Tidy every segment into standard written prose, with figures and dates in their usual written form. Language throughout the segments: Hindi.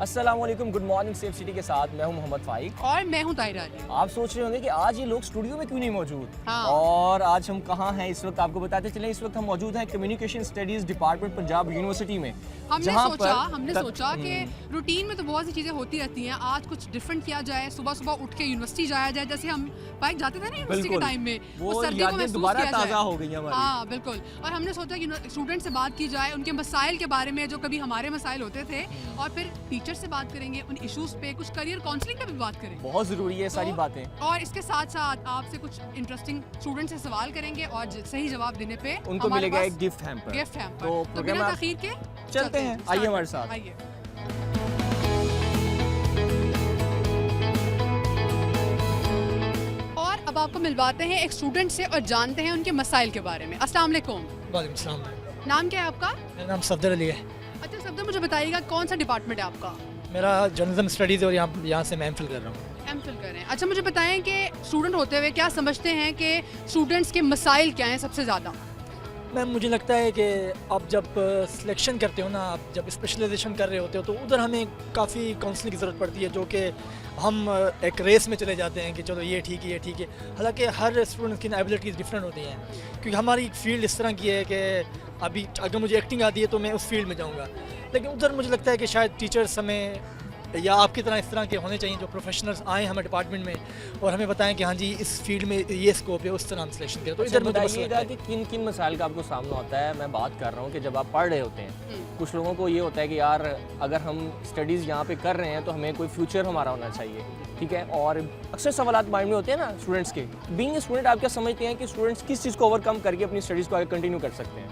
अस्सलाम वालेकुम, गुड मॉर्निंग सेफ सिटी के साथ मैं हूं मोहम्मद फाइक और मैं हूं ताहिरा अली। आप सोच रहे होंगे कि आज ये लोग स्टूडियो में क्यों नहीं मौजूद। हाँ। और आज हम कहाँ हैं इस वक्त आपको बताते चलें। इस वक्त हम मौजूद हैं communication studies department Punjab university में। हमने सोचा कि रूटीन में तो बहुत सी चीज़ें होती रहती हैं, आज कुछ डिफरेंट किया जाए। सुबह सुबह उठ के यूनिवर्सिटी जाया जाए, जैसे हम बाइक जाते थे ना यूनिवर्सिटी के टाइम में, वो सर्दी को यादें महसूस दोबारा किया ताज़ा जाए। हो गई हैं हमारी। हाँ बिल्कुल। और हमने सोचा कि स्टूडेंट से बात की जाए, उनके मसाइल के बारे में जो कभी हमारे मसाइल होते थे, और फिर टीचर से बात करेंगे उन इश्यूज पे, कुछ करियर काउंसलिंग पे भी बात करें। बहुत ज़रूरी है सारी तो- बातें। और इसके साथ साथ आपसे कुछ इंटरेस्टिंग स्टूडेंट से सवाल करेंगे और सही जवाब देने पे उनको हमारे मिलेगा पास एक गिफ्ट हैम्पर। गिफ्ट है। तो तो प्रोग्राम बिना आप- तखीर के चलते हैं, start आइए हमारे साथ। आइए। और अब आपको मिलवाते हैं एक स्टूडेंट से और जानते हैं उनके मसाइल के बारे में। अस्सलाम वालेकुम। वालेकुम सलाम। नाम क्या है आपका? मेरा नाम सफदर अली है। अच्छा सफदर, मुझे बताइएगा कौन सा डिपार्टमेंट है आपका? मेरा जर्नलिज्म स्टडीज़ और यहाँ से मैं एमफिल कर रहा हूँ। एमफिल कर रहे हैं। अच्छा मुझे बताएं कि स्टूडेंट होते हुए क्या समझते हैं कि स्टूडेंट्स के मसाइल क्या हैं सबसे ज़्यादा? मैम मुझे लगता है कि आप जब सिलेक्शन करते हो ना, आप जब स्पेशलाइजेशन कर रहे होते हो, तो उधर हमें काफ़ी काउंसलिंग की ज़रूरत पड़ती है, जो कि हम एक रेस में चले जाते हैं कि चलो ये ठीक है ये ठीक है। हालांकि हर स्टूडेंट की एबिलिटीज़ डिफरेंट होती हैं, क्योंकि हमारी फील्ड इस तरह की है कि अभी अगर मुझे एक्टिंग आती है तो मैं उस फील्ड में जाऊँगा, लेकिन उधर मुझे लगता है कि शायद टीचर्स हमें या आपकी तरह इस तरह के होने चाहिए जो प्रोफेशनल्स आए हमारे डिपार्टमेंट में और हमें बताएं कि हाँ जी इस फील्ड में ये स्कोप है, उस तरह हम सिलेक्शन करें। तो इधर मुझे बस लगता बताइएगा है कि किन किन मसाइल का आपको सामना होता है। मैं बात कर रहा हूँ कि जब आप पढ़ रहे होते हैं, कुछ लोगों को ये होता है कि यार अगर हम स्टडीज़ यहाँ पे कर रहे हैं तो हमें कोई फ्यूचर हमारा होना चाहिए, ठीक है। और अक्सर सवालात माइंड में होते हैं ना स्टूडेंट्स के। बीइंग ए स्टूडेंट आप क्या समझते हैं कि स्टूडेंट्स किस चीज़ को ओवरकम करके अपनी स्टडीज़ को आगे कंटिन्यू कर सकते हैं?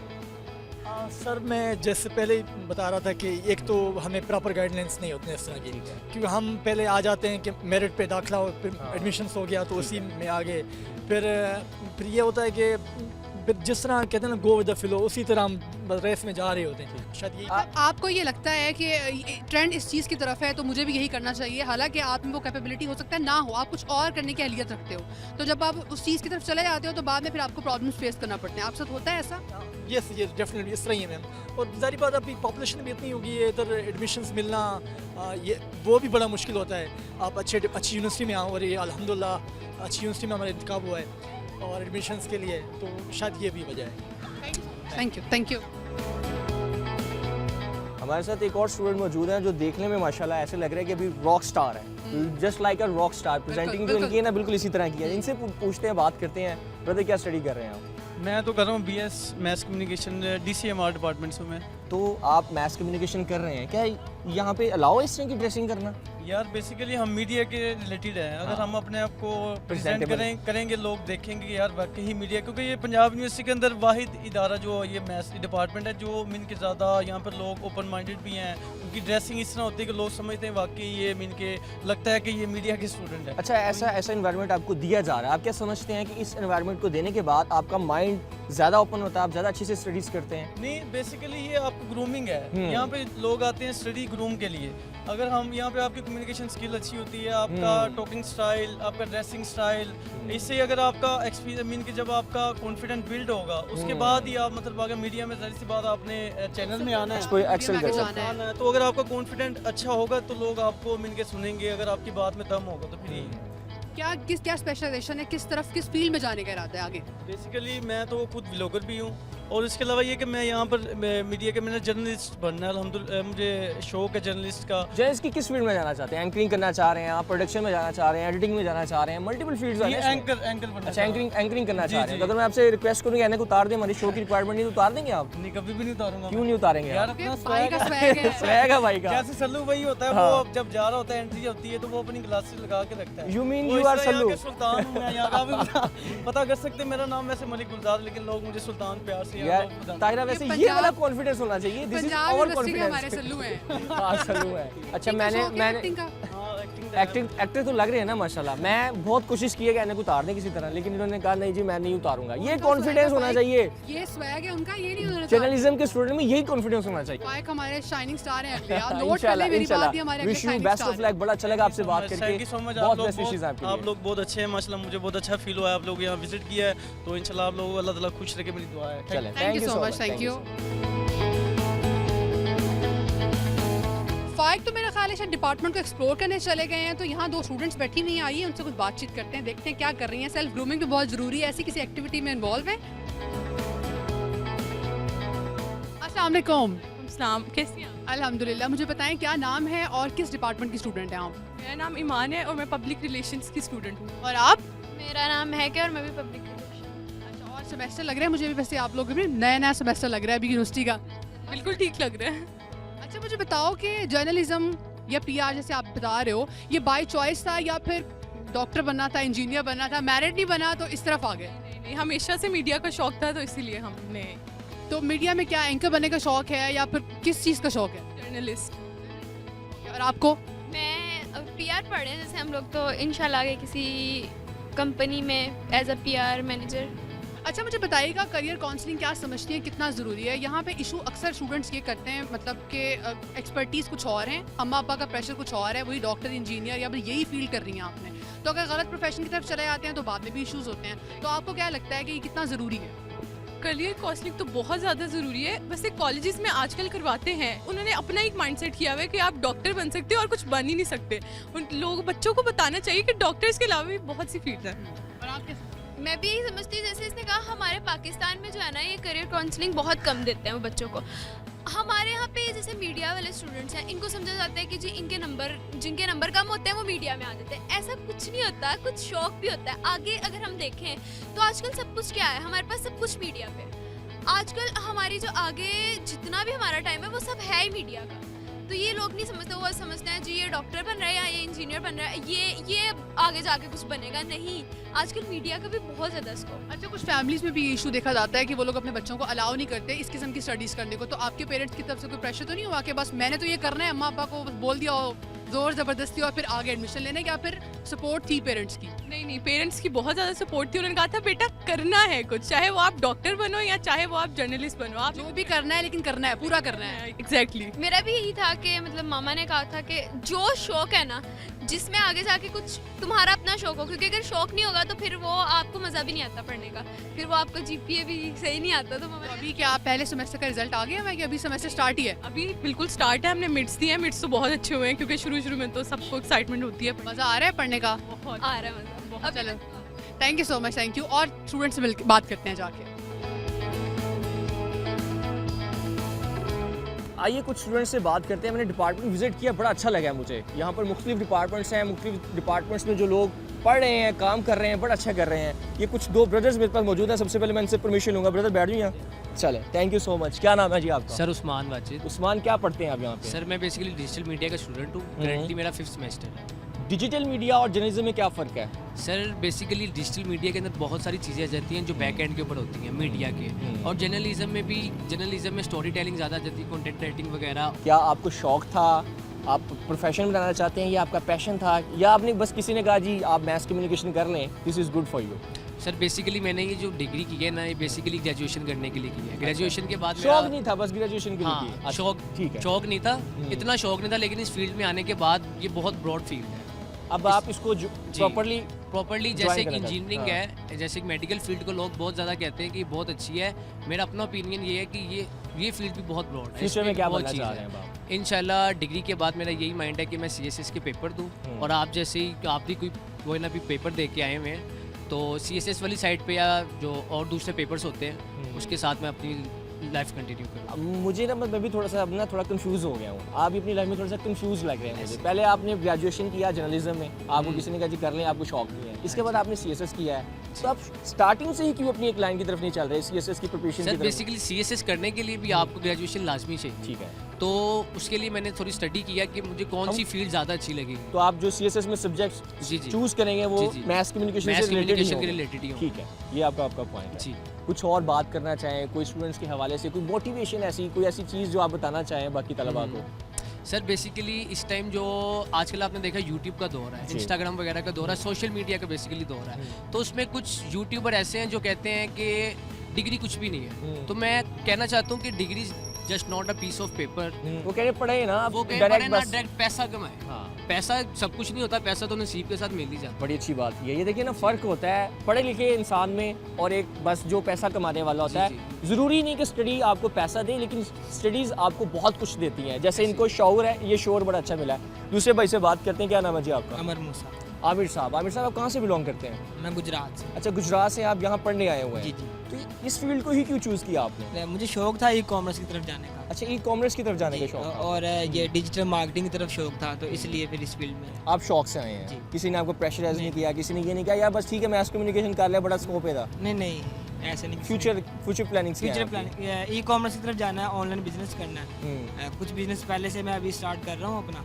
सर मैं जैसे पहले ही बता रहा था कि एक तो हमें प्रॉपर गाइडलाइंस नहीं होती हैं इस तरह की, क्योंकि हम पहले आ जाते हैं कि मेरिट पे दाखिला हो, फिर एडमिशन्स हो गया तो उसी में आ गए। फिर ये होता है कि फिर जिस तरह कहते हैं ना गो विद द फ्लो, उसी तरह हम रेस में जा रहे होते हैं। शायद यही आपको ये लगता है कि ट्रेंड इस चीज़ की तरफ है तो मुझे भी यही करना चाहिए, हालांकि आप में वो कैपेबिलिटी हो सकता है ना हो, आप कुछ और करने की अहलियत रखते हो, तो जब आप उस चीज़ की तरफ चले जाते हो तो बाद में फिर आपको प्रॉब्लम्स फेस करना पड़ते हैं। आप साथ होता है ऐसा? ये डेफिनेटली इस तरह ही है मैम। और जारी बात अभी पॉपुलेशन भी इतनी होगी है, इधर एडमिशन्स मिलना ये वो भी बड़ा मुश्किल होता है। आप अच्छी यूनिवर्सिटी में आओ, और ये अल्हम्दुलिल्लाह अच्छी यूनिवर्सिटी में हमारा इंतखाब हुआ है और एडमिशन्स के लिए, तो शायद ये भी वजह है। Thank you. हमारे साथ एक और स्टूडेंट मौजूद हैं जो देखने में माशाल्लाह ऐसे लग रहा है कि अभी रॉक स्टार है, just like a rock star. Presenting जो इनकी है ना बिल्कुल इसी तरह की है। इनसे पूछते हैं, बात करते हैं। ब्रदर क्या स्टडी कर रहे हैं आप? मैं तो कर रहा हूँ BS maths communication DCMR department से। मैं तो आप मैथ्स कम्युनिकेशन कर रहे हैं, क्या यहाँ पे अलाउ है इस तरह की ड्रेसिंग करना? यार बेसिकली हम मीडिया के रिलेटेड हैं। अगर हम अपने आप को प्रेजेंट करेंगे लोग देखेंगे कि यार वाकई ही मीडिया, क्योंकि ये पंजाब यूनिवर्सिटी के अंदर वाहिद इदारा जो ये मैथ्स डिपार्टमेंट है जो मीन के ज़्यादा यहाँ पर लोग ओपन माइंडेड भी हैं। उनकी ड्रेसिंग इस तरह होती है कि लोग समझते हैं वाकई ये मीन के लगता है कि ये मीडिया के स्टूडेंट है। अच्छा, ऐसा इन्वायरमेंट आपको दिया जा रहा है, आप क्या समझते हैं कि इस इन्वायरमेंट को देने के बाद आपका माइंड ज़्यादा ओपन होता है, आप ज़्यादा अच्छे से स्टडीज़ करते हैं? नहीं, बेसिकली ये आपको ग्रूमिंग है। यहाँ पे लोग आते हैं स्टडी ग्रूम के लिए। अगर हम यहाँ पे आपकी कम्युनिकेशन स्किल अच्छी होती है, आपका टॉकिंग स्टाइल, आपका ड्रेसिंग स्टाइल, इससे अगर आपका एक्सपीरियंस मीन कि जब आपका कॉन्फिडेंट बिल्ड होगा उसके बाद ही आप मतलब अगर मीडिया में जाहिर सी बात आपने चैनल में आना है, एक्सेल कर सकते हैं। जाना है। तो अगर आपका कॉन्फिडेंट अच्छा होगा तो लोग आपको मिल के सुनेंगे। अगर आपकी बात में दम होगा तो फिर यही क्या स्पेशलाइजेशन है, किस फील्ड में जाने का इरादा है आगे? बेसिकली मैं तो खुद व्लॉगर भी हूँ, और इसके अलावा ये कि मैं यहाँ पर मीडिया के मैंने जर्नलिस्ट बनना है अल्हम्दुलिल्लाह। मुझे शौक है जर्नलिस्ट का। जर्नलिस्ट की किस फील्ड में जाना चाहते हैं? एंकरिंग करना चाह रहे हैं आप, प्रोडक्शन में जाना चाह रहे हैं, एडिटिंग में जाना चाह रहे हैं, मल्टीपल फील्ड्स हैं इसमें। एंकर बनना। अच्छा, एंकरिंग करना चाह रहे हैं। तो अगर मैं आपसे रिक्वेस्ट करूँ कि को उतार दें, हमारी शो की रिक्वायरमेंट नहीं तो उतार देंगे आप? नहीं, कभी भी नहीं उतारूंगा। क्यों नहीं उतारेंगे यार आप? अपना भाई का स्वैग है। स्वैग है भाई का। जैसे सल्लू वही होता है, वो जब जा रहा होता है एंट्री होती है तो वो अपनी ग्लासेस लगा के रखता है। You mean वो you इस are तरह यहाँ सल्लू? के सुल्तान हूँ मैं, यहाँ का भी पता कर सकते हैं। मेरा नाम वैसे मलिक गुलजार, लेकिन लोग मुझे सुल्तान प्यार से यार ताहिरा, वैसे ये वाला कॉन्फिडेंस होना चाहिए। दिस इज पंजाब और यूनिवर्सिटी के हमारे कॉन्फिडेंस। सल्लू हैं। हाँ, सल्लू है। अच्छा, मैंने एक्टिंग का एक्टर तो लग रहे हैं ना माशाल्लाह। मैं बहुत कोशिश की है कि इन्हें को उतारने किसी तरह, लेकिन इन्होंने कहा नहीं जी मैं नहीं उतारूंगा। ये कॉन्फिडेंस होना चाहिए। ये स्वैग है उनका, ये नहीं होना चाहिए। जर्नलिज्म के स्टूडेंट में यही कॉन्फिडेंस होना चाहिए। फाइक हमारे शाइनिंग स्टार हैं अगले। आप नोट कर लें मेरी बात, ही हमारे अगले wish you shining best of star luck. बड़ा अच्छा लगा आपसे बात करके। Thank you so much. बहुत बेस्ट विशेस आपके लिए। आप लोग बहुत अच्छे हैं माशाल्लाह। मुझे बहुत अच्छा फील हुआ है, आप लोग यहाँ विजिट किया है, तो इंशाल्लाह आप लोग अल्लाह ताला खुश रखे, मेरी दुआ है। चलें, thank you so much. Thank you. शायद तो मेरा ख्याल है शायद डिपार्टमेंट को एक्सप्लोर करने चले गए हैं, तो यहाँ 2 स्टूडेंट्स बैठी हुई हैं, आइए उनसे कुछ बातचीत करते हैं, देखते हैं क्या कर रही हैं। सेल्फ ग्रूमिंग भी बहुत ज़रूरी है, ऐसी किसी एक्टिविटी में इन्वॉल्व है। अस्सलाम वालेकुम। सलाम, कैसी हैं आप? अल्हम्दुलिल्लाह। मुझे बताएं क्या नाम है और किस डिपार्टमेंट की स्टूडेंट हैं आप? मेरा नाम ईमान है और मैं पब्लिक रिलेशंस की स्टूडेंट हूँ। और आप? मेरा नाम है क्या और मैं भी पब्लिक रिलेशन। अच्छा, और सेमेस्टर लग रहा है मुझे भी, वैसे आप लोग भी नया सेमेस्टर लग रहा है अभी यूनिवर्सिटी का। बिल्कुल ठीक लग रहा है। अच्छा, मुझे बताओ कि जर्नलिज्म या पीआर जैसे आप बता रहे हो, ये बाय चॉइस था या फिर डॉक्टर बनना था, इंजीनियर बनना था, मैरिड नहीं बना तो इस तरफ आ गए? नहीं, हमेशा से मीडिया का शौक था तो इसीलिए हमने तो मीडिया में क्या एंकर बनने का शौक है या फिर किस चीज़ का शौक है? जर्नलिस्ट। और आपको? मैं पीआर पढ़े हैं, जैसे हम लोग तो इंशाल्लाह आगे किसी कंपनी में एज अ पीआर मैनेजर। अच्छा, मुझे बताइएगा करियर काउंसलिंग क्या समझती हैं, कितना ज़रूरी है? यहाँ पे इशू अक्सर स्टूडेंट्स ये करते हैं, मतलब कि एक्सपर्टीज़ कुछ और है, अम्मा पापा का प्रेशर कुछ और है, वही डॉक्टर इंजीनियर या फिर यही फील्ड कर रही हैं आपने, तो अगर गलत प्रोफेशन की तरफ चले जाते हैं तो बाद में भी इश्यूज़ होते हैं। तो आपको क्या लगता है कि ये कितना ज़रूरी है? करियर काउंसलिंग तो बहुत ज़्यादा ज़रूरी है। वैसे कॉलेजेस में आजकल करवाते हैं, उन्होंने अपना एक माइंडसेट किया हुआ है कि आप डॉक्टर बन सकते हो और कुछ बन ही नहीं सकते। उन लोग बच्चों को बताना चाहिए कि डॉक्टर्स के अलावा भी बहुत सी फील्ड है। और आप कैसे? मैं भी यही समझती हूँ, जैसे इसने कहा हमारे पाकिस्तान में जो है ना ये करियर काउंसलिंग बहुत कम देते हैं वो बच्चों को। हमारे यहाँ पे जैसे मीडिया वाले स्टूडेंट्स हैं, इनको समझा जाता है कि जी जिनके नंबर कम होते हैं वो मीडिया में आ जाते हैं। ऐसा कुछ नहीं होता, कुछ शौक भी होता है। आगे अगर हम देखें तो आजकल सब कुछ क्या है, हमारे पास सब कुछ मीडिया पे। आजकल हमारी जो आगे जितना भी हमारा टाइम है वो सब है ही मीडिया का। तो ये लोग नहीं समझते, वो समझते हैं जी ये डॉक्टर बन रहा है या ये इंजीनियर बन रहा है, ये आगे जाके कुछ बनेगा। नहीं, आजकल मीडिया का भी बहुत ज़्यादा स्कोप। अच्छा, कुछ फैमिलीज में भी ये इशू देखा जाता है कि वो लोग अपने बच्चों को अलाउ नहीं करते इस किस्म की स्टडीज़ करने को, तो आपके पेरेंट्स की तरफ से कोई प्रेशर तो नहीं हुआ कि बस मैंने तो ये करना है, अम्मा पापा को बस बोल दिया हो जोर ज़बरदस्ती और फिर आगे एडमिशन लेने, या फिर सपोर्ट थी पेरेंट्स की? नहीं, पेरेंट्स की बहुत ज़्यादा सपोर्ट थी। उन्होंने कहा था बेटा करना है कुछ, चाहे वो आप डॉक्टर बनो या चाहे वो आप जर्नलिस्ट बनो, आप जो भी करना है लेकिन करना है, पूरा करना है। एग्जैक्टली। मेरा भी यही था कि मतलब मामा ने कहा था कि जो शौक है ना, जिसमें आगे जाके कुछ तुम्हारा अपना शौक हो, क्योंकि अगर शौक नहीं होगा तो फिर वो आपको मज़ा भी नहीं आता पढ़ने का, फिर वो आपका जीपीए भी सही नहीं आता। तो तो अभी क्या पहले सेमेस्टर का रिजल्ट आ गया है कि अभी सेमेस्टर स्टार्ट ही है? अभी बिल्कुल स्टार्ट है, हमने मिड्स दिए हैं। मिड्स तो बहुत अच्छे हुए हैं क्योंकि शुरू में तो सबको एक्साइटमेंट होती है। मज़ा आ रहा है पढ़ने का? बहुत आ रहा है मज़ा। अब चलो, thank you so much, thank you. और स्टूडेंट्स से मिल बात करते हैं जाके। आइए कुछ स्टूडेंट्स से बात करते हैं। मैंने डिपार्टमेंट विजिट किया, बड़ा अच्छा लगा मुझे। यहाँ पर मुख्तलिफ डिपार्टमेंट्स हैं, मुख्तलिफ डिपार्टमेंट्स में जो लोग पढ़ रहे हैं, काम कर रहे हैं, बड़ा अच्छा कर रहे हैं। ये कुछ 2 ब्रदर्स मेरे पास मौजूद हैं। सबसे पहले मैं इनसे परमिशन लूँगा। ब्रदर बैठ जाइए यहाँ। चले, थैंक यू सो मच। क्या नाम है जी आपका? सर उस्मान वाजिद। उस्मान, क्या पढ़ते हैं आप यहाँ पे? सर मैं बेसिकली डिजिटल मीडिया का स्टूडेंट हूँ। करेंटली मेरा 5th सेमेस्टर है। डिजिटल मीडिया और जर्नलिज्म में क्या फ़र्क है? सर बेसिकली डिजिटल मीडिया के अंदर बहुत सारी चीज़ें आ जाती हैं जो बैक एंड के ऊपर होती हैं मीडिया के, और जर्नलिज्म में स्टोरी टेलिंग ज़्यादा आ जाती है, कंटेंट राइटिंग वगैरह। क्या आपको शौक था, आप प्रोफेशन बनाना चाहते हैं, या आपका पैशन था, या आपने बस किसी ने कहा जी आप मैथ कम्युनिकेशन कर लें, this is good for you? Sir basically मैंने ये जो डिग्री की है ना, ये बेसिकली ग्रेजुएशन करने के लिए की है। ग्रेजुएशन के बाद शौक नहीं था, बस ग्रेजुएशन के लिए हाँ, की? अच्छा, शौक ठीक है। शौक नहीं था, इतना शौक नहीं था, लेकिन इस फील्ड में आने के बाद ये बहुत ब्रॉड फील्ड है। अब आप इसको प्रॉपर्ली जैसे कि इंजीनियरिंग हाँ। है, जैसे कि मेडिकल फील्ड को लोग बहुत ज़्यादा कहते हैं कि बहुत अच्छी है। मेरा अपना ओपिनियन ये है कि ये फील्ड भी बहुत ब्रॉड है। फ्यूचर में क्या बहुत बनना चीज़ चाह है। रहे हैं आप? इंशाल्लाह डिग्री के बाद मेरा यही माइंड है कि मैं CSS के पेपर दूं, और आप जैसे ही आप भी कोई ना भी पेपर दे के आए हुए हैं, तो CSS वाली साइड पे या जो और दूसरे पेपर्स होते हैं उसके साथ मैं अपनी लाइफ कंटिन्यू करूँ। अब मुझे ना मैं भी थोड़ा कंफ्यूज हो गया हूँ। आप अपनी लाइफ में थोड़ा सा कंफ्यूज लग रहे हैं मुझे। पहले आपने ग्रेजुएशन किया जर्नलिज्म में, आपको किसी ने कहा जी कर लें, आपको शौक नहीं है। इसके बाद आपने CSS किया है, तो आप स्टार्टिंग से ही क्यों अपनी एक लाइन की तरफ नहीं चल रहे, CSS की प्रिपरेशन की सर तरफ? बेसिकली CSS करने के लिए भी आपको ग्रेजुएशन लाजमी चाहिए। ठीक है, तो उसके लिए मैंने थोड़ी स्टडी किया कि मुझे कौन सी फील्ड ज़्यादा अच्छी लगेगी। तो आप जो CSS में सब्जेक्ट जी जी चूज करेंगे वो जी। मैथ्स कम्युनिकेशन मैथ्स से कम्युनिकेशन के रिलेटेड रिलेटेड ही हो। ठीक है, ये आपका पॉइंट है। जी। कुछ और बात करना चाहें कोई स्टूडेंट्स के हवाले से, कोई मोटिवेशन ऐसी कोई ऐसी चीज़ जो आप बताना चाहें बाकी तलबा को? सर बेसिकली इस टाइम जो आजकल आपने देखा यूट्यूब का दौर है, इंस्टाग्राम वगैरह का दौर है, सोशल मीडिया का बेसिकली दौर है, तो उसमें कुछ यूट्यूबर ऐसे हैं जो कहते हैं कि डिग्री कुछ भी नहीं है। तो मैं कहना चाहता हूँ कि degree just not a piece of paper. वो कह रहे पढ़े ना आप वो कह रहे ना बस। डायरेक्ट पैसा कमाए। हाँ, पैसा सब कुछ नहीं होता, पैसा तो नसीब के साथ मिल ही जाता। बड़ी अच्छी बात ये देखिए ना, फ़र्क होता है पढ़े लिखे इंसान में और एक बस जो पैसा कमाने वाला होता जी, है। ज़रूरी नहीं कि स्टडी आपको पैसा दे, लेकिन स्टडीज़ आपको बहुत कुछ देती हैं। जैसे इनको शौर है, ये शौर बड़ा अच्छा मिला है। दूसरे भाई से बात करते हैं, क्या नाम है जी आपका? अमर मूसा। आमिर साहब आप कहाँ से बिलोंग करते हैं? मैं गुजरात से। अच्छा, गुजरात से आप यहाँ पढ़ने आए हुए जी हैं। जी। तो इस फील्ड को ही क्यों चूज़ किया आपने? मुझे शौक था ई कॉमर्स की तरफ जाने का। अच्छा, ई कॉमर्स की तरफ जाने का शौक था। और ये डिजिटल मार्केटिंग की तरफ शौक था, तो इसलिए फिर इस फील्ड में। आप शौक से आए हैं? जी। किसी ने आपको प्रेशराइज नहीं किया, किसी ने ये नहीं किया यार बस ठीक है मैथ कम्युनिकेशन कर लिया, बड़ा स्कोप है था? नहीं ऐसे नहीं। फ्यूचर प्लानिंग से फ्यूचर प्लानिंग ई कॉमर्स की तरफ जाना है, ऑनलाइन बिजनेस करना है। गुड। कुछ बिजनेस पहले से मैं अभी स्टार्ट कर रहा हूँ अपना,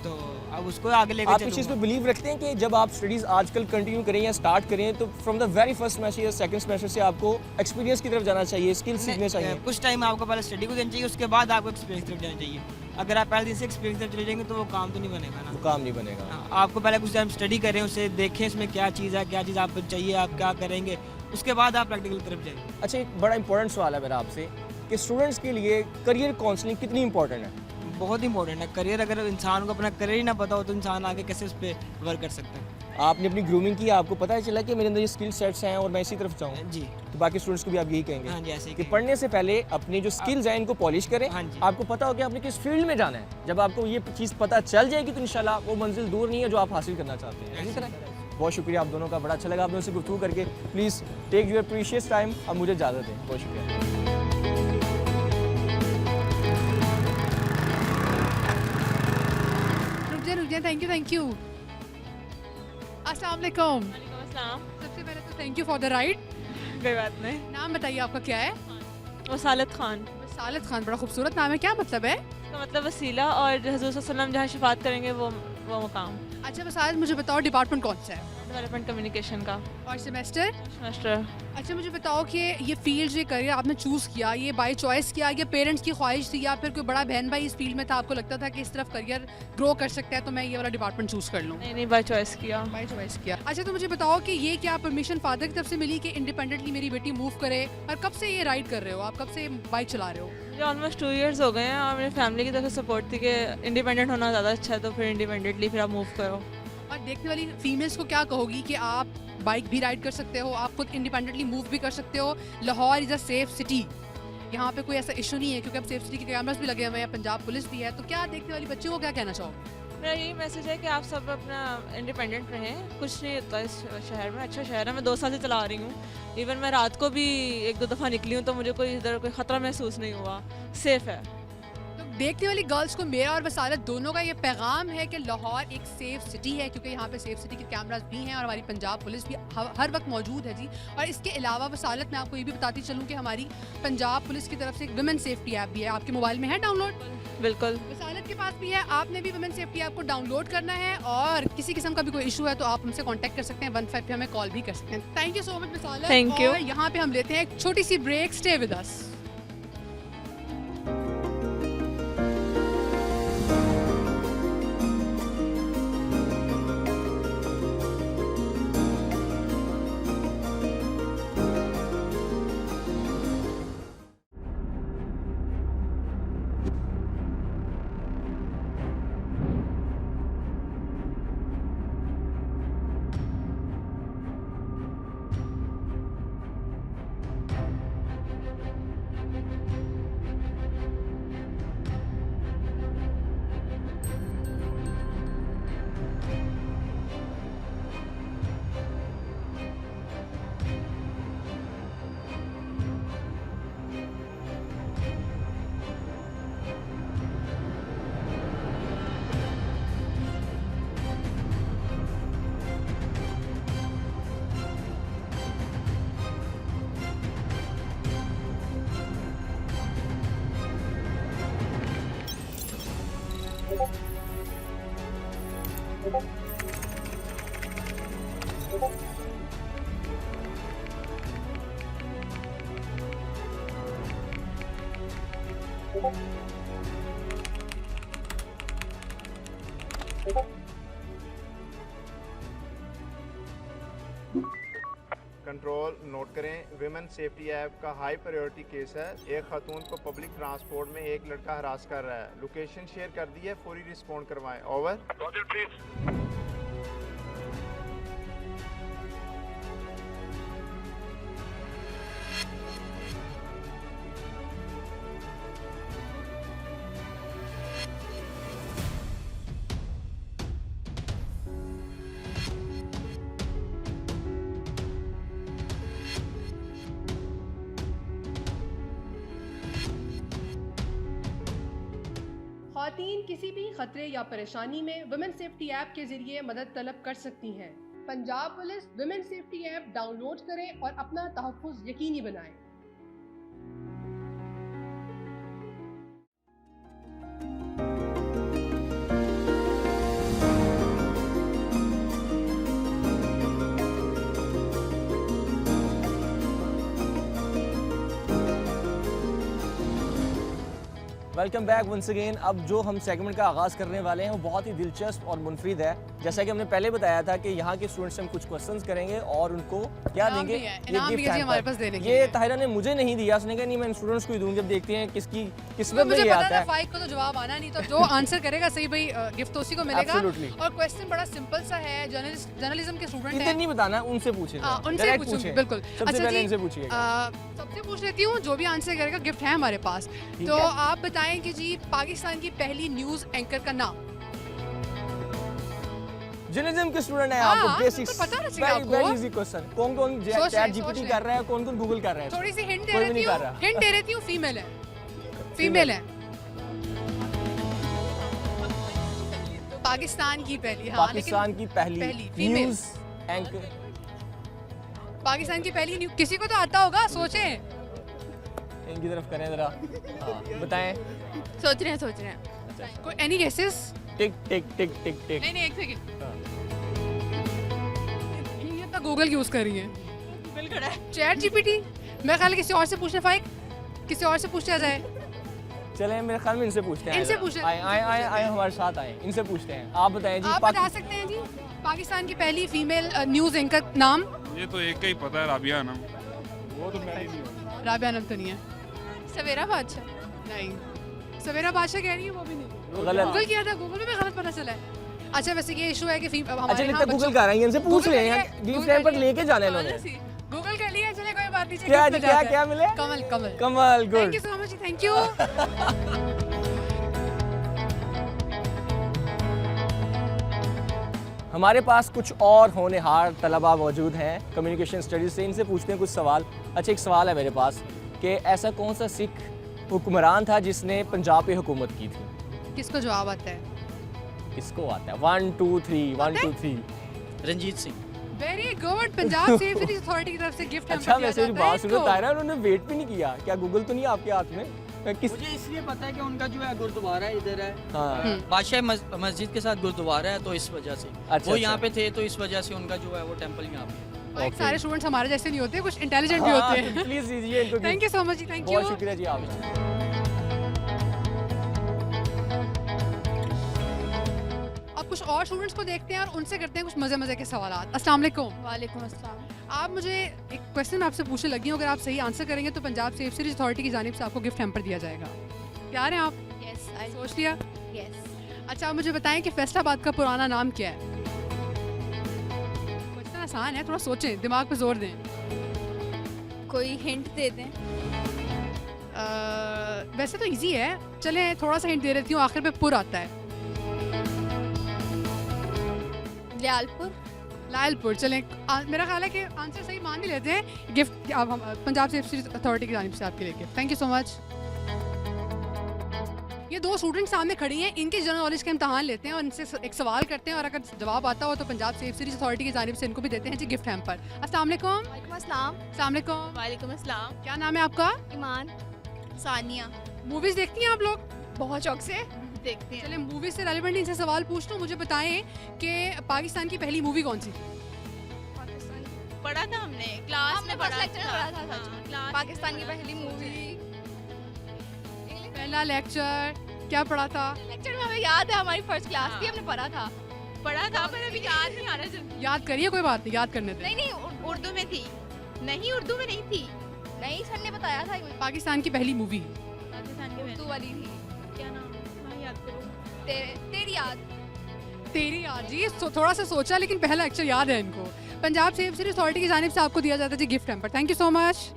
तो अब उसको आगे लेकर आप इस चीज़ पे बिलीव रखते हैं कि जब आप स्टडीज़ आजकल कंटिन्यू करें या स्टार्ट करें तो from the very first semester या सेकंड सेमेस्टर से आपको एक्सपीरियंस की तरफ जाना चाहिए, स्किल सीखने चाहिए? कुछ टाइम आपको पहले स्टडी को देना चाहिए, उसके बाद आपको एक्सपीरियंस की तरफ जाना चाहिए। अगर आप पहले दिन से एक्सपीरियंस की तरफ चले जाएंगे तो वो काम तो नहीं बनेगा ना। वो काम नहीं बनेगा। हाँ, आपको पहले कुछ टाइम स्टडी करें, उसे देखें इसमें क्या चीज़ है, क्या चीज़ आपको चाहिए, आप क्या करेंगे, उसके बाद आप प्रैक्टिकल की तरफ जाएंगे। अच्छा, एक बड़ा इंपॉर्टेंट सवाल है मेरा आपसे कि स्टूडेंट्स के लिए करियर काउंसलिंग कितनी इंपॉर्टेंट है? बहुत इंपॉर्टेंट है करियर। अगर इंसान को अपना करियर ही ना पता हो तो इंसान आगे कैसे उस पर वर्क कर सकता है। आपने अपनी ग्रूमिंग की, आपको पता है चला कि मेरे अंदर ये स्किल सेट्स हैं और मैं इसी तरफ जाऊँ, जी तो बाकी स्टूडेंट्स को भी आप यही कहेंगे हाँ जी, ऐसे ही कि कहेंगे। पढ़ने से पहले अपनी जो स्किल्स हैं इनको पॉलिश करें। हाँ जी। आपको पता हो कि आपने किस फील्ड में जाना है। जब आपको ये चीज़ पता चल जाएगी तो इंशाल्लाह वो मंजिल दूर नहीं है जो आप हासिल करना चाहते हैं। इसी तरह बहुत शुक्रिया आप दोनों का, बड़ा अच्छा लगा आप दोनों से गुफ्तगू करके। Please take your precious time. अब मुझे इजाज़त दें, बहुत शुक्रिया। रुक जाए, थैंक यू। अस्सलाम वालेकुम। अस्सलाम। सबसे पहले तो thank you for the ride. कोई बात नहीं। नाम बताइए आपका क्या है? वसालत खान। सालत खान, बड़ा खूबसूरत नाम है, क्या मतलब है? इसका मतलब वसीला, और हजूर सल्लल्लाहु जहाँ शफात करेंगे वो मकाम। अच्छा वसालत, मुझे बताओ डिपार्टमेंट कौन सा है डेवलपमेंट कम्युनिकेशन का और सेमेस्टर? सेमेस्टर। अच्छा मुझे बताओ कि ये फील्ड जो करियर आपने चूज़ किया, ये बाय चॉइस किया या पेरेंट्स की ख्वाहिश थी, या फिर कोई बड़ा बहन भाई इस फील्ड में था, आपको लगता था कि इस तरफ करियर ग्रो कर सकता है तो मैं ये वाला डिपार्टमेंट चूज़ कर लूँ? नहीं बाय चॉइस किया। बाय चॉइस किया। अच्छा तो मुझे बताओ कि ये क्या परमिशन फादर की तरफ से मिली कि इंडिपेंडेंटली मेरी बेटी मूव करे, और कब से ये राइड कर रहे हो आप, कब से बाइक चला रहे हो? मुझे ऑलमोस्ट 2 इयर्स हो गए हैं, और मेरी फैमिली की तरफ से सपोर्ट थी कि इंडिपेंडेंट होना ज़्यादा अच्छा है, तो फिर इंडिपेंडेंटली फिर आप मूव करो। और देखने वाली फीमेल्स को क्या कहोगी कि आप बाइक भी राइड कर सकते हो, आप खुद इंडिपेंडेंटली मूव भी कर सकते हो, Lahore is a safe city, यहाँ पे कोई ऐसा इशू नहीं है क्योंकि अब सेफ सिटी के कैमरास भी लगे हुए हैं, पंजाब पुलिस भी है, तो क्या देखने वाली बच्चों को क्या कहना चाहोगे? मेरा यही मैसेज है कि आप सब अपना इंडिपेंडेंट रहें, कुछ नहीं होता इस शहर में, अच्छा शहर है, मैं 2 साल से चला रही हूँ, इवन मैं रात को भी 1-2 दफ़ा निकली हूँ तो मुझे कोई इधर कोई ख़तरा महसूस नहीं हुआ, सेफ़ है। तो देखने वाली गर्ल्स को मेरा और वसालत दोनों का ये पैगाम है कि लाहौर एक सेफ सिटी है, क्योंकि यहाँ पे सेफ सिटी के कैमरास भी हैं और हमारी पंजाब पुलिस भी हर वक्त मौजूद है जी। और इसके अलावा वसालत मैं आपको ये भी बताती चलूँ कि हमारी पंजाब पुलिस की तरफ से एक वुमेन सेफ्टी ऐप भी है, आपके मोबाइल में है डाउनलोड? बिल्कुल। वसालत के पास भी है, आपने भी वुमेन सेफ्टी ऐप को डाउनलोड करना है, और किसी किस्म का भी कोई इशू है तो आप हमसे कांटेक्ट कर सकते हैं, 15 पे हमें कॉल भी कर सकते हैं। थैंक यू सो मच वसालत। Thank you। और यहाँ पे हम लेते हैं एक छोटी सी break, stay with us. Control note करें, विमेन सेफ्टी ऐप का हाई प्रायोरिटी केस है। एक खातून को पब्लिक ट्रांसपोर्ट में एक लड़का हरास कर रहा है। लोकेशन शेयर कर दी है, फौरी रिस्पॉन्ड करवाएं। ओवर। ख़वातीन किसी भी खतरे या परेशानी में वुमेन सेफ्टी ऐप के जरिए मदद तलब कर सकती हैं। Punjab police women safety app download करें और अपना तहफ़्फ़ुज़ यकीनी बनाएं। Welcome back once again. अब जो हम सेगमेंट का आगाज़ करने वाले हैं वो बहुत ही दिलचस्प और मुनफरिद है। जैसा कि हमने पहले बताया था कि यहाँ के स्टूडेंट्स से हम कुछ क्वेश्चंस करेंगे और उनको क्या इनाम देंगे, भी है, इनाम भी है जी हमारे पास देने के ये लिए। ताहिरा ने मुझे नहीं दिया, उसने कहा नहीं मैं स्टूडेंट्स को ही दूंगी। अब देखते हैं किसकी किस्मत में मुझे ये पता आता था है। फाइक को तो जवाब आना नहीं, तो जो आंसर करेगा सही भाई गिफ्ट तो उसी को मिलेगा। Absolutely. और क्वेश्चन बड़ा सिंपल सा है, जर्नलिज्म के स्टूडेंट इधर हैं। नहीं बताना, उनसे पूछे। हाँ, उनसे पूछूंगी बिल्कुल। सबसे पहले इनसे पूछिए। सबसे पूछ लेती हूँ, जो भी आंसर करेगा गिफ्ट है हमारे पास। तो है। आप बताएं कि जी पाकिस्तान की पहली न्यूज़ एंकर का नाम। जर्नलिज्म के स्टूडेंट है हाँ, आपको बेसिक्स तो पता ना चाहिए आपको। Very easy question. कौन-कौन सोच चैट रहे, जीपीटी सोच कर रहा है, कौन-कौन गूगल कर रहा है। थोड़ी सी हिंट दे कोई भी देती नहीं हूँ, कर रहा। हिंट दे देती हूँ, फीमेल है, फीमेल है। पाकिस्तान की पहली, हाँ, पाकिस्तान की पहली female। News anchor. पाकिस्तान की पहली न्यूज़, किसी को तो आता होगा, सोचें। इनकी तरफ करें जरा। हाँ, बताएं। सोच रहे हैं कोई एनी गेसेस? टिक टिक टिक टिक टिक। नहीं एक सेकंड। ये तो गूगल यूज कर रही है। गूगल खड़ा है। Chat GPT. मैं ख्याल किसी और से पूछने फाइक, किसी और से पूछा जाए। चलें मेरे ख्याल में इनसे पूछते हैं। इनसे पूछे। आए हमारे साथ आए, इनसे पूछते हैं। आप बताएं जी। आप बता सकते हैं जी पाकिस्तान की पहली फीमेल न्यूज़ एंकर नाम? ये तो एक का ही पता है, राबिया नाम। वो तो मैं नहीं हूँ। राबिया नाम तो नहीं है। सवेरा बादशाह। नहीं, सवेरा बादशाह कह रही है, वो भी नहीं। गलत। गूगल किया था, गूगल में भी गलत पता चला है। अच्छा वैसे ये इशू है कि अच्छा लगता है गूगल कर रही है, इनसे पूछ ले। गिफ्ट टाइम पर लेके जाना है इन्होंने। गूगल कर लिया, चले कोई बात नहीं। क्या क्या क्या मिले? Kamal Kamal Kamal, good. Thank you so much, thank you. हमारे पास कुछ और होनहार तलबा मौजूद हैं कम्युनिकेशन स्टडीज़ से। इनसे पूछते हैं कुछ सवाल। अच्छा एक सवाल है मेरे पास कि ऐसा कौन सा सिख हुक्मरान था जिसने पंजाब पे हुकूमत की थी? किसको जवाब आता है? किसको आता है? 1 2 3 1 2 3। Ranjit Singh. Very good. Punjab safety authority की तरफ से गिफ्ट अच्छा वैसे मेरी बात सुनो तायरा, उन्होंने वेट भी नहीं किया। क्या गूगल तो नहीं है आपके हाथ में? किस मुझे इसलिए पता है कि उनका जो है गुरुद्वारा इधर है, हाँ बादशाह मस्जिद के साथ गुरुद्वारा है, तो इस वजह से अच्छा, वो यहाँ अच्छा। पे थे, तो इस वजह से उनका जो है वो टेंपल यहाँ पे है। भाई सारे स्टूडेंट्स हमारे जैसे नहीं होते, कुछ इंटेलिजेंट भी होते हैं। प्लीज दीजिए इनको। Thank you so much ji, thank you. बहुत शुक्रिया जी आप। अब कुछ और स्टूडेंट्स को देखते हैं और उनसे करते हैं कुछ मज़े के सवाल। अस्सलाम वालेकुम। वालेकुम अस्सलाम। आप मुझे एक क्वेश्चन आपसे पूछने लगी हूँ, अगर आप सही आंसर करेंगे तो पंजाब सेफ सीरीज अथॉरिटी की जानिब से आपको गिफ्ट हैम्पर दिया जाएगा। तैयार हैं आप? यस आई सोच लिया? यस। अच्छा आप मुझे बताएं कि फैसलाबाद का पुराना नाम क्या है? क्वेश्चन आसान है, थोड़ा सोचें, दिमाग पे जोर दें। कोई हिंट दे दें? वैसे तो इजी है, चलें थोड़ा सा हिंट दे देती हूँ, आखिर पे पुर आता है। लियालपुर। लायलपुर। चलें मेरा ख्याल है कि आंसर सही मान ही लेते हैं। गिफ्ट अब हम पंजाब सेफ्टी अथॉरिटी की जानिब से आपके लिए gift. Thank you so much. ये दो स्टूडेंट सामने खड़ी हैं, इनके जनरल नॉलेज का इम्तहान लेते हैं और इनसे एक सवाल करते हैं और अगर जवाब आता हो तो पंजाब सेफ सीरीज अथॉरिटी की जानिब से इनको भी देते हैं जी गिफ्ट हैम्पर। अस्सलाम वालेकुम। वालेकुम अस्सलाम। अस्सलाम वालेकुम। वालेकुम अस्सलाम। क्या नाम है आपका? ईमान। सानिया। मूवीज देखती हैं आप लोग? बहुत शौक से देखते हैं। चले मूवी से रेलिवेंट इनसे सवाल पूछता हूँ, मुझे बताएं कि पाकिस्तान की पहली मूवी कौन सी थी? पढ़ा था हमने क्लास हमने में, फर्स्ट पढ़ा लेक्चर में पढ़ा था सच में। क्लास पाकिस्तान की पहली मूवी। पहला लेक्चर क्या पढ़ा था? लेक्चर में हमें याद है, हमारी फर्स्ट क्लास थी, हमने पढ़ा था। पढ़ा था पर अभी याद नहीं आ रहा जल्दी। याद करिए, कोई बात नहीं, याद करने दें। नहीं उर्दू में थी। नहीं, उर्दू में नहीं थी। नहीं, सर ने बताया था पाकिस्तान की पहली मूवी पाकिस्तान के उर्दू वाली थी। क्या नाम? हाँ, याद करो। तेरी याद। तेरी याद जी, थोड़ा सा सोचा लेकिन पहला अक्षर याद है इनको। पंजाब सेफ सिटी अथॉरिटी की जानिब से आपको दिया जाता है जी gift hamper. Thank you so much.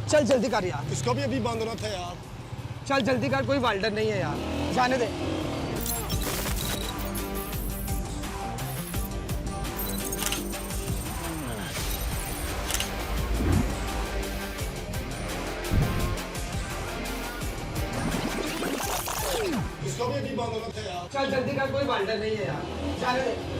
चल जल्दी कर यार, इसको भी अभी बंद होना था यार। चल जल्दी कर, कोई वेल्डर नहीं है यार, जाने दे। इसको भी अभी बंद होना था यार। चल जल्दी कर, कोई वेल्डर नहीं है यार, जाने दे।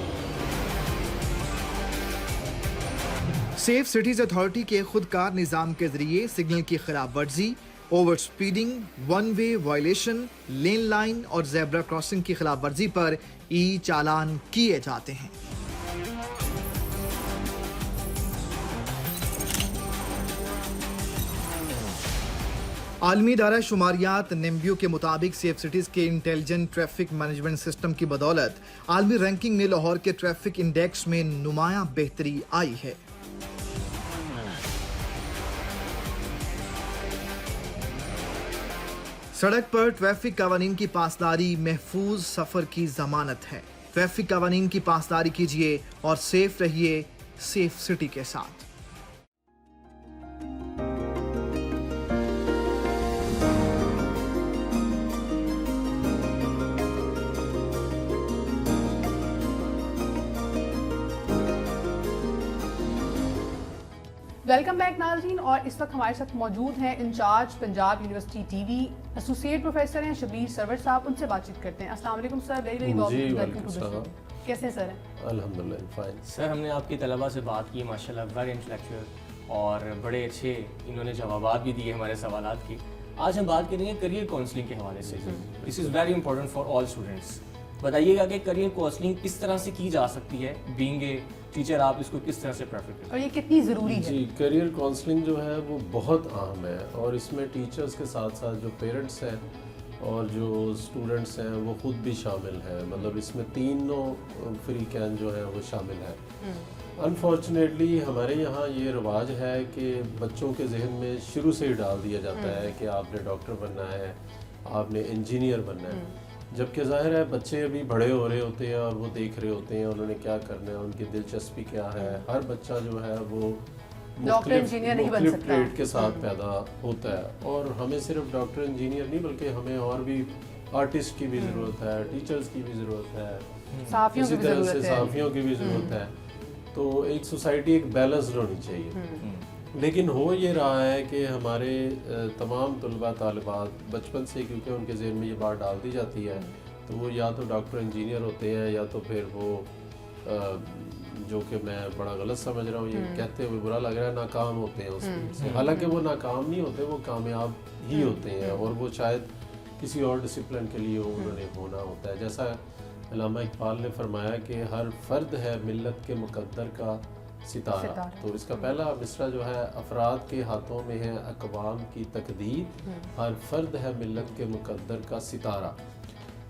सेफ सिटीज अथॉरिटी के खुदकार निज़ाम के जरिए सिग्नल की खिलाफ वर्जी, over speeding, one way violation, lane line और जेब्रा क्रॉसिंग की खिलाफ वर्जी पर ई चालान किए जाते हैं। आलमी इदारा शुमारियात निम्बियो के मुताबिक सेफ सिटीज के इंटेलिजेंट ट्रैफिक मैनेजमेंट सिस्टम की बदौलत आलमी रैंकिंग में लाहौर के ट्रैफिक इंडेक्स में नुमायां बेहतरी आई है। सड़क पर ट्रैफिक कानून की पासदारी महफूज सफर की जमानत है। ट्रैफिक कानून की पासदारी कीजिए और सेफ रहिए सेफ सिटी के साथ। वेलकम बैक नाज़रीन, और इस वक्त हमारे साथ मौजूद हैं in-charge Punjab university TV associate professor हैं शबीर सरवर साहब। उनसे बातचीत करते हैं। अस्सलाम वालेकुम sir, very welcome to the show. कैसे हैं सर? अल्हम्दुलिल्लाह फाइन सर। हमने आपकी तलबा से बात की, माशाल्लाह वेरी इंटेलेक्चुअल और बड़े अच्छे इन्होंने जवाबात भी दिए हमारे सवालात की। आज हम बात करेंगे करियर काउंसलिंग के हवाले से। This is very important for all students. बताइएगा कि करियर काउंसलिंग किस तरह से की जा सकती है, बीइंग ए टीचर आप इसको किस तरह से प्रेफर करते हैं और ये कितनी ज़रूरी है? जी, करियर काउंसलिंग जो है वो बहुत अहम है और इसमें टीचर्स के साथ साथ जो पेरेंट्स हैं और जो स्टूडेंट्स हैं वो खुद भी शामिल हैं। मतलब इसमें तीनों फ्रीकैन जो है वो शामिल है। अनफॉर्चुनेटली हमारे यहाँ ये रिवाज है कि बच्चों के जहन में शुरू से ही डाल दिया जाता है कि आपने डॉक्टर बनना है, आपने इंजीनियर बनना है। जबकि ज़ाहिर है बच्चे अभी बड़े हो रहे होते हैं और वो देख रहे होते हैं उन्होंने क्या करना है, उनकी दिलचस्पी क्या है। हर बच्चा जो है वो डॉक्टर इंजीनियर नहीं बन सकता, ट्रेड के साथ पैदा होता है। और हमें सिर्फ डॉक्टर इंजीनियर नहीं बल्कि हमें और भी आर्टिस्ट की भी ज़रूरत है, टीचर्स की भी ज़रूरत है, इसी तरह से सहाफ़ियों की भी ज़रूरत है। तो एक सोसाइटी एक बैलेंस्ड होनी चाहिए। लेकिन हो ये रहा है कि हमारे तमाम तलबा तालिबात बचपन से, क्योंकि उनके ज़हन में ये बात डाल दी जाती है, तो वो या तो डॉक्टर इंजीनियर होते हैं या तो फिर वो जो कि मैं बड़ा गलत समझ रहा हूँ, ये कहते हुए बुरा लग रहा है, नाकाम होते हैं उसमें। हालांकि वो नाकाम नहीं होते, वो कामयाब ही होते हैं और वो शायद किसी और डिसिप्लिन के लिए उन्होंने होना होता है। जैसा अल्लामा इकबाल ने फरमाया कि हर फर्द है मिल्लत के मुकद्दर का सितारा। तो इसका पहला मिसरा जो है, अफराद के हाथों में है अक़वाम की तकदीर, हर फर्द है मिल्लत के मुकद्दर का सितारा।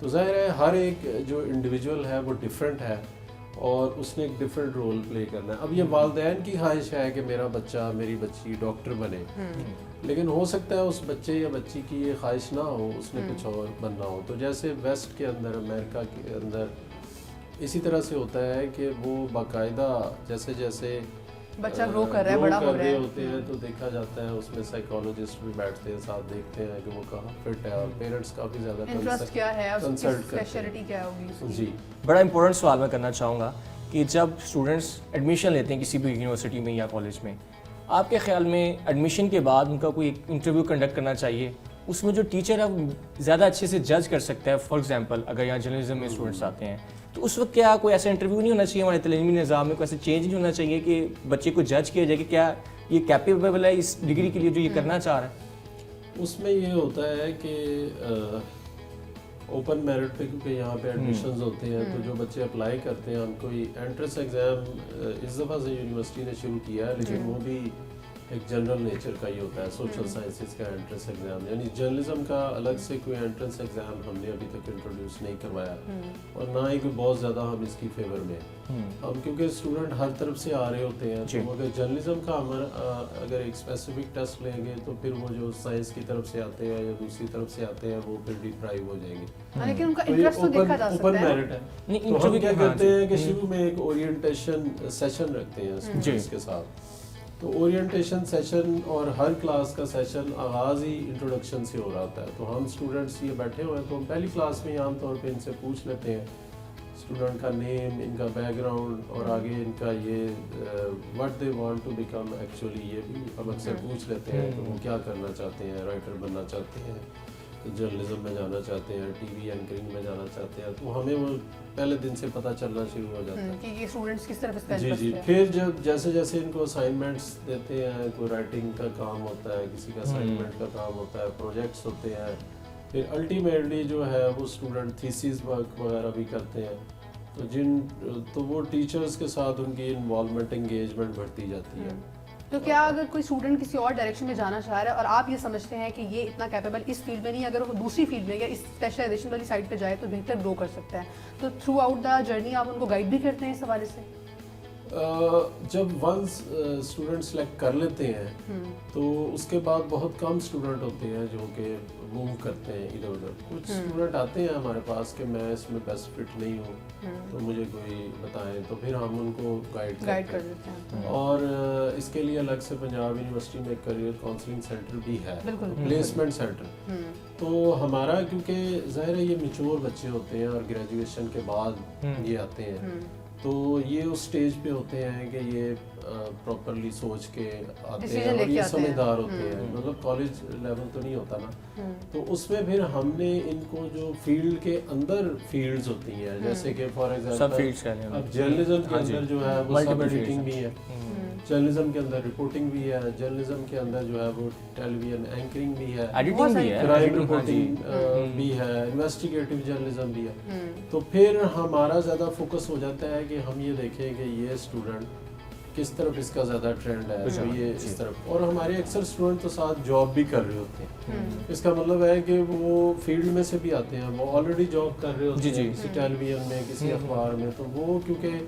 तो ज़ाहिर है हर एक जो इंडिविजुअल है वो डिफरेंट है और उसने एक डिफरेंट रोल प्ले करना है। अब ये वालिदैन की ख्वाहिश है कि मेरा बच्चा मेरी बच्ची डॉक्टर बने, लेकिन हो सकता है उस बच्चे या बच्ची की ये ख्वाहिश ना हो, उसने कुछ और बनना हो। तो जैसे वेस्ट के अंदर, अमेरिका के अंदर इसी तरह से होता है कि वो बाकायदा जैसे जैसे बच्चा ग्रो कर रहा है, बड़ा हो रहा है, होते हैं तो देखा जाता है उसमें साइकोलॉजिस्ट भी बैठते हैं साथ, देखते हैं कि वो कहाँ फिट है और पेरेंट्स काफ़ी ज़्यादा इंटरेस्ट क्या है, कंसल्ट स्पेशलिटी क्या होगी। जी, बड़ा इंपॉर्टेंट सवाल मैं करना चाहूँगा कि जब स्टूडेंट्स एडमिशन लेते हैं किसी भी यूनिवर्सिटी में या कॉलेज में, आपके ख्याल में एडमिशन के बाद उनका कोई इंटरव्यू कंडक्ट करना चाहिए उसमें जो टीचर है वो ज़्यादा अच्छे से जज कर सकता है। फॉर एग्जांपल अगर यहाँ जर्नलिज्म में स्टूडेंट्स आते हैं तो उस वक्त क्या कोई ऐसा इंटरव्यू नहीं होना चाहिए हमारे तलीमी निज़ाम में, कोई ऐसा चेंज नहीं होना चाहिए कि बच्चे को जज किया जाए कि क्या ये कैपेबल है इस डिग्री के लिए जो ये करना चाह रहा है। उसमें ये होता है कि ओपन मेरिट पे, क्योंकि यहाँ पे एडमिशन्स होते हैं तो जो बच्चे अप्लाई करते हैं, हम कोई एंट्रेंस एग्ज़ाम इस दफ़ा से यूनिवर्सिटी ने शुरू किया है, लेकिन वो भी एक जनरल नेचर का ही होता है, सोशल साइंसेस का एंट्रेंस एग्ज़ाम, यानी जर्नलिज्म का अलग से कोई एंट्रेंस एग्ज़ाम हमने अभी तक इंट्रोड्यूस नहीं करवाया और ना ही कोई बहुत ज़्यादा हम इसकी फेवर में हम, क्योंकि स्टूडेंट हर तरफ से आ रहे होते हैं, तो अगर जर्नलिज्म का हमारा अगर एक स्पेसिफिक टेस्ट लेंगे तो फिर वो जो साइंस की तरफ से आते हैं या दूसरी तरफ से आते हैं वो फिर डिप्राइव हो जाएंगे। लेकिन उनका इंटरेस्ट तो देखा जा सकता है। ओपन मेरिट है, तो हम क्या करते हैं कि शुरू में एक ओरिएंटेशन सेशन रखते हैं स्टूडेंट्स के साथ। तो ओरिएंटेशन सेशन और हर क्लास का सेशन आगाज़ ही इंट्रोडक्शन से हो रहा होता है, तो हम स्टूडेंट्स ये बैठे हुए हैं तो हम पहली क्लास में आमतौर पे इनसे पूछ लेते हैं स्टूडेंट का नेम, इनका बैकग्राउंड और आगे इनका ये what they want to become, actually ये भी हम अक्सर पूछ लेते हैं, तो वो क्या करना चाहते हैं, राइटर बनना चाहते हैं, जर्नलिज्म में जाना चाहते हैं, टीवी एंकरिंग में जाना चाहते हैं, तो हमें वो पहले दिन से पता चलना शुरू हो जाता है कि ये स्टूडेंट्स किस तरफ इसका जी इंटरेस्ट जी। है। फिर जब जैसे जैसे इनको असाइनमेंट्स देते हैं, कोई राइटिंग का काम होता है, किसी का असाइनमेंट का काम होता है, प्रोजेक्ट्स होते हैं, फिर अल्टीमेटली जो है वो स्टूडेंट थीसिस वर्क वगैरह भी करते हैं, तो वो टीचर्स के साथ उनकी इन्वॉल्वमेंट, एंगेजमेंट बढ़ती जाती है। तो क्या अगर कोई स्टूडेंट किसी और डायरेक्शन में जाना चाह रहा है और आप ये समझते हैं कि ये इतना कैपेबल इस फील्ड में नहीं, अगर वो दूसरी फील्ड में या इस स्पेशलाइजेशन वाली साइड पे जाए तो बेहतर ग्रो कर सकता है, तो थ्रू आउट द जर्नी आप उनको गाइड भी करते हैं इस हवाले से? जब वंस स्टूडेंट सेलेक्ट कर लेते हैं तो उसके बाद बहुत कम स्टूडेंट होते हैं जो कि मूव करते हैं इधर उधर। कुछ स्टूडेंट आते हैं हमारे पास कि मैं इसमें बेस्ट फिट नहीं हूँ, तो मुझे कोई बताएं, तो फिर हम उनको गाइड कर देते हैं। और इसके लिए अलग से पंजाब यूनिवर्सिटी में करियर काउंसलिंग सेंटर भी है, प्लेसमेंट सेंटर। तो हमारा, क्योंकि ज़ाहिर है ये मैच्योर बच्चे होते हैं और ग्रेजुएशन के बाद ये आते हैं, तो ये उस स्टेज पे होते हैं कि ये प्रॉपरली सोच के आते हैं और ये समझदार होते हैं, मतलब कॉलेज लेवल तो नहीं होता ना, तो उसमें फिर हमने इनको जो फील्ड के अंदर फील्ड्स होती हैं, जैसे कि फॉर एग्जांपल अब जर्नलिज्म के अंदर जो है वो सब एडिटिंग भी है, जर्नलिज्म के अंदर रिपोर्टिंग भी है, जर्नलिज्म के अंदर जो है वो टेलीविजन एंकरिंग भी है, एडिटिंग भी है, क्राइम रिपोर्टिंग भी है, इन्वेस्टिगेटिव जर्नलिज्म भी है। तो फिर हमारा ज़्यादा फोकस हो जाता है कि हम ये देखें कि ये स्टूडेंट किस तरफ इसका ज़्यादा ट्रेंड है, तो ये इस तरफ। और हमारे अक्सर स्टूडेंट तो साथ जॉब भी कर रहे होते हैं, इसका मतलब है कि वो फील्ड में से भी आते हैं, वो ऑलरेडी जॉब कर रहे होते हैं किसी टेलीविजन में, किसी अखबार में, तो वो क्योंकि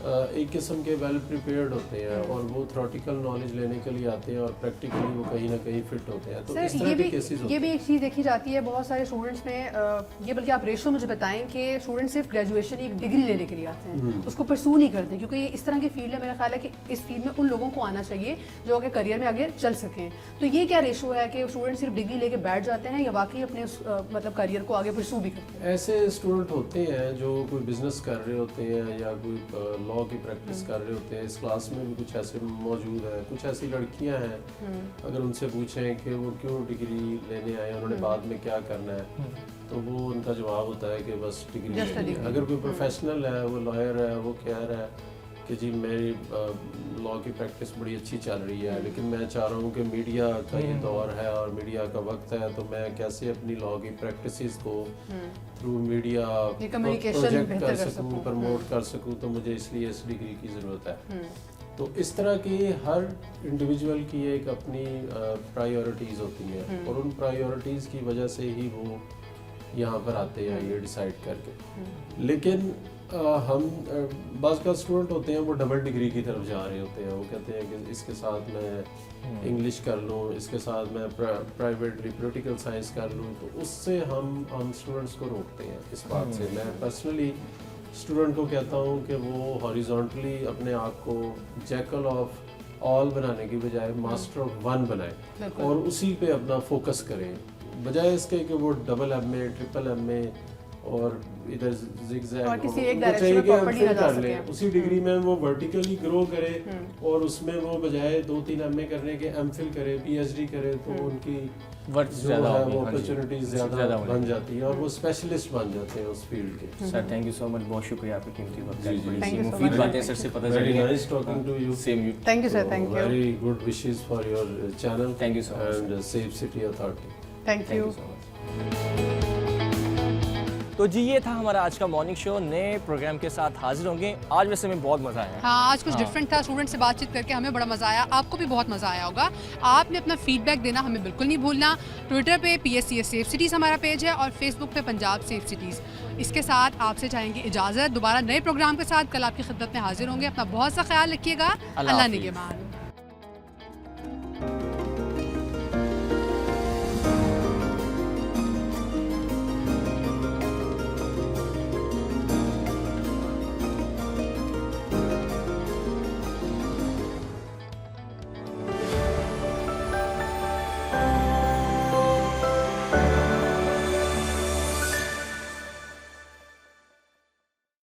एक किस्म के वेल प्रिपेयर्ड होते हैं और वो थ्योरेटिकल नॉलेज लेने के लिए आते हैं और प्रैक्टिकली वो कहीं ना कहीं फिट होते हैं। तो इस तरह के केसेस होते हैं। ये भी एक चीज़ देखी जाती है बहुत सारे स्टूडेंट्स में, ये बल्कि आप रेशो मुझे बताएं कि स्टूडेंट सिर्फ ग्रेजुएशन एक डिग्री लेने के लिए आते हैं, उसको परसू नहीं करते, क्योंकि ये इस तरह की फील्ड है। मेरा ख्याल है कि इस फील्ड में उन लोगों को आना चाहिए जो आगे करियर में आगे चल सकें। तो ये क्या रेशो है कि स्टूडेंट सिर्फ डिग्री लेके बैठ जाते हैं या वाकई अपने मतलब करियर को आगे परसू भी करते हैं? ऐसे स्टूडेंट होते हैं जो कोई बिजनेस कर रहे होते हैं या कोई लॉ की प्रैक्टिस कर रहे होते हैं। इस क्लास में भी कुछ ऐसे मौजूद हैं, कुछ ऐसी लड़कियां हैं, अगर उनसे पूछें कि वो क्यों डिग्री लेने आए, उन्होंने बाद में क्या करना है, तो वो उनका जवाब होता है कि बस डिग्री लेनी है। अगर कोई प्रोफेशनल है, वो लॉयर है, वो कह रहा है कि जी मेरी लॉ की प्रैक्टिस बड़ी अच्छी चल रही है, लेकिन मैं चाह रहा हूँ कि मीडिया का ये दौर है और मीडिया का वक्त है, तो मैं कैसे अपनी लॉ की प्रैक्टिसेस को थ्रू मीडिया प्रोजेक्ट कर सकूँ, प्रमोट कर सकूँ, तो मुझे इसलिए इस डिग्री की ज़रूरत है। तो इस तरह की हर इंडिविजुअल की एक अपनी प्रायोरिटीज़ होती हैं और उन प्रायोरिटीज़ की वजह से ही वो यहाँ पर आते हैं ये डिसाइड करके। लेकिन हम बाज़ का स्टूडेंट होते हैं वो डबल डिग्री की तरफ जा रहे होते हैं, वो कहते हैं कि इसके साथ मैं इंग्लिश कर लूँ, इसके साथ मैं प्राइवेटली पॉलिटिकल साइंस कर लूँ, तो उससे हम स्टूडेंट्स को रोकते हैं इस बात से। मैं पर्सनली स्टूडेंट को कहता हूँ कि वो हॉरिजॉन्टली अपने आप को जैकल ऑफ ऑल बनाने की बजाय मास्टर ऑफ वन बनाए और उसी पे अपना फोकस करें, बजाय इसके कि वो डबल एमए, ट्रिपल एमए और इधर zigzag और किसी एक उनको डायरेक्शन चाहिए में कि हम properly ना fill जा कर लें, सकें। उसी डिग्री में वो वर्टिकली ग्रो करे और उसमें वो बजाय 2-3 MA करने के MPhil करे, PhD करे, तो उनकी वर्क जो ज़्यादा है होगी, वो हाँ जी। अपॉर्चुनिटीज ज़्यादा ज़्यादा होगी। बन जाती है और वो स्पेशलिस्ट बन जाते हैं उस फील्ड के। Sir thank you so much, बहुत शुक्रिया आपकी कीमती वक्त का। जी, जी, बड़ी Thank सी you so मुफीद much. बातें सर से पता Very चली। nice talking to you. Same you. Thank you sir, thank you, Very good wishes for your channel. Thank you so much, And Safe City Authority. Thank thank you. You so much. तो जी ये था हमारा आज का मॉर्निंग शो। नए प्रोग्राम के साथ हाजिर होंगे। आज वैसे में बहुत मज़ा आया। हाँ, आज कुछ हाँ। डिफरेंट था, स्टूडेंट से बातचीत करके हमें बड़ा मज़ा आया, आपको भी बहुत मज़ा आया होगा। आपने अपना फीडबैक देना हमें बिल्कुल नहीं भूलना। ट्विटर पे PSCS सेफ सिटीज़ हमारा पेज है और फेसबुक पे पंजाब सेफ सिटीज़। इसके साथ आपसे चाहेंगे इजाज़त। दोबारा नए प्रोग्राम के साथ कल आपकी खिदमत में हाजिर होंगे। अपना बहुत सा ख्याल रखिएगा। अल्लाह हाफिज़। निगहबान।